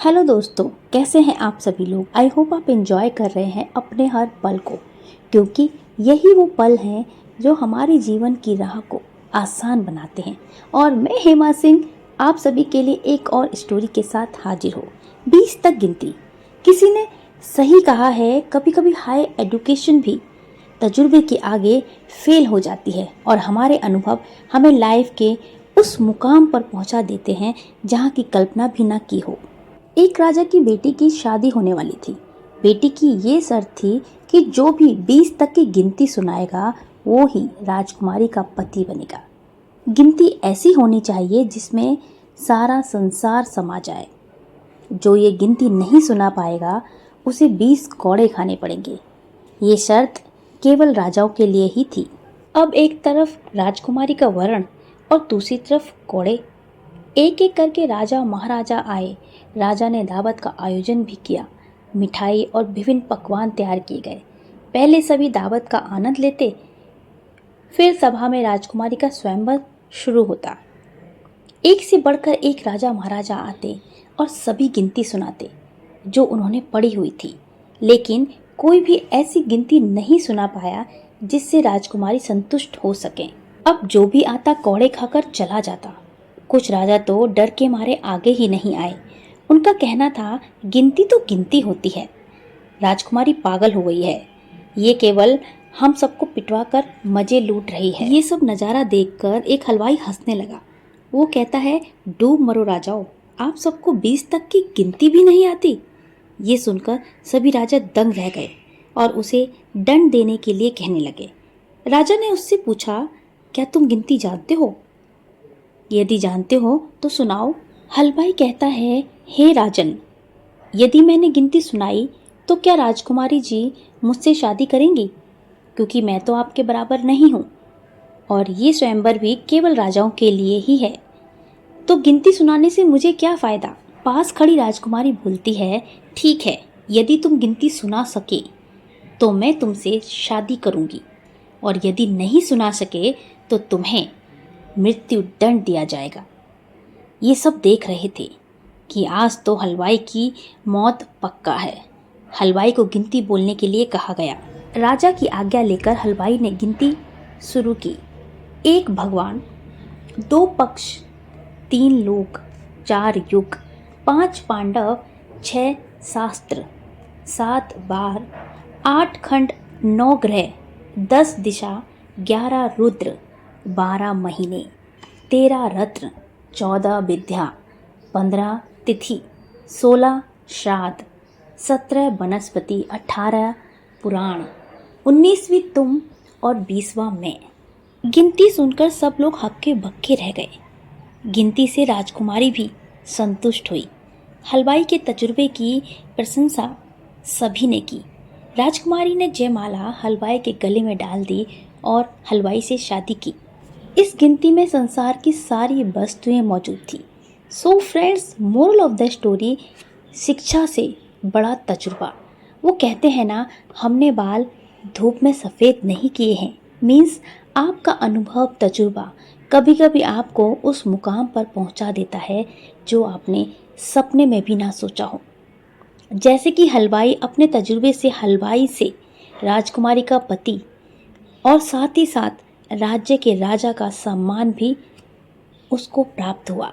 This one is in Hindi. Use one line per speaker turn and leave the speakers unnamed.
हेलो दोस्तों, कैसे हैं आप सभी लोग। आई होप आप एंजॉय कर रहे हैं अपने हर पल को, क्योंकि यही वो पल हैं जो हमारे जीवन की राह को आसान बनाते हैं। और मैं हेमा सिंह आप सभी के लिए एक और स्टोरी के साथ हाजिर हो। 20 तक गिनती। किसी ने सही कहा है, कभी कभी हाई एजुकेशन भी तजुर्बे के आगे फेल हो जाती है और हमारे अनुभव हमें लाइफ के उस मुकाम पर पहुंचा देते हैं जहां की कल्पना भी ना की हो। एक राजा की बेटी की शादी होने वाली थी। बेटी की ये शर्त थी कि जो भी 20 तक की गिनती सुनाएगा वो ही राजकुमारी का पति बनेगा। गिनती ऐसी होनी चाहिए जिसमें सारा संसार समा जाए। जो ये गिनती नहीं सुना पाएगा उसे 20 कौड़े खाने पड़ेंगे। ये शर्त केवल राजाओं के लिए ही थी। अब एक तरफ राजकुमारी का वरण और दूसरी तरफ कौड़े। एक एक करके राजा महाराजा आए। राजा ने दावत का आयोजन भी किया। मिठाई और विभिन्न पकवान तैयार किए गए। पहले सभी दावत का आनंद लेते, फिर सभा में राजकुमारी का स्वयंवर शुरू होता। एक से बढ़कर एक राजा महाराजा आते और सभी गिनती सुनाते जो उन्होंने पढ़ी हुई थी, लेकिन कोई भी ऐसी गिनती नहीं सुना पाया जिससे राजकुमारी संतुष्ट हो सके। अब जो भी आता कौड़े खाकर चला जाता। कुछ राजा तो डर के मारे आगे ही नहीं आए। उनका कहना था, गिनती तो गिनती होती है, राजकुमारी पागल हो गई है, ये केवल हम सबको पिटवा कर मजे लूट रही है। ये सब नज़ारा देखकर एक हलवाई हंसने लगा। वो कहता है, डूब मरो राजाओं, आप सबको 20 तक की गिनती भी नहीं आती। ये सुनकर सभी राजा दंग रह गए और उसे दंड देने के लिए कहने लगे। राजा ने उससे पूछा, क्या तुम गिनती जानते हो? यदि जानते हो तो सुनाओ। हलवाई कहता है, हे राजन, यदि मैंने गिनती सुनाई तो क्या राजकुमारी जी मुझसे शादी करेंगी? क्योंकि मैं तो आपके बराबर नहीं हूँ और ये स्वयंवर भी केवल राजाओं के लिए ही है, तो गिनती सुनाने से मुझे क्या फ़ायदा। पास खड़ी राजकुमारी बोलती है, ठीक है, यदि तुम गिनती सुना सके तो मैं तुमसे शादी करूँगी, और यदि नहीं सुना सके तो तुम्हें मृत्यु दंड दिया जाएगा। ये सब देख रहे थे कि आज तो हलवाई की मौत पक्का है। हलवाई को गिनती बोलने के लिए कहा गया। राजा की आज्ञा लेकर हलवाई ने गिनती शुरू की। 1 भगवान, 2 पक्ष, 3 लोक, 4 युग, 5 पांडव, 6 शास्त्र, 7 बार, 8 खंड, 9 ग्रह, 10 दिशा, 11 रुद्र, 12 महीने, 13 रत्न, 14 विद्या, 15 तिथि, 16 श्राद्ध, 17 वनस्पति, 18 पुराण, 19वीं तुम और 20वां मैं। गिनती सुनकर सब लोग हक्के बक्के रह गए। गिनती से राजकुमारी भी संतुष्ट हुई। हलवाई के तजुर्बे की प्रशंसा सभी ने की। राजकुमारी ने जयमाला हलवाई के गले में डाल दी और हलवाई से शादी की। इस गिनती में संसार की सारी वस्तुएं मौजूद थी। So friends, moral of the story, शिक्षा से बड़ा तजुर्बा। वो कहते हैं ना, हमने बाल धूप में सफ़ेद नहीं किए हैं। मीन्स आपका अनुभव, तजुर्बा कभी कभी आपको उस मुकाम पर पहुंचा देता है जो आपने सपने में भी ना सोचा हो। जैसे कि हलवाई अपने तजुर्बे से हलवाई से राजकुमारी का पति और साथ ही साथ राज्य के राजा का सम्मान भी उसको प्राप्त हुआ।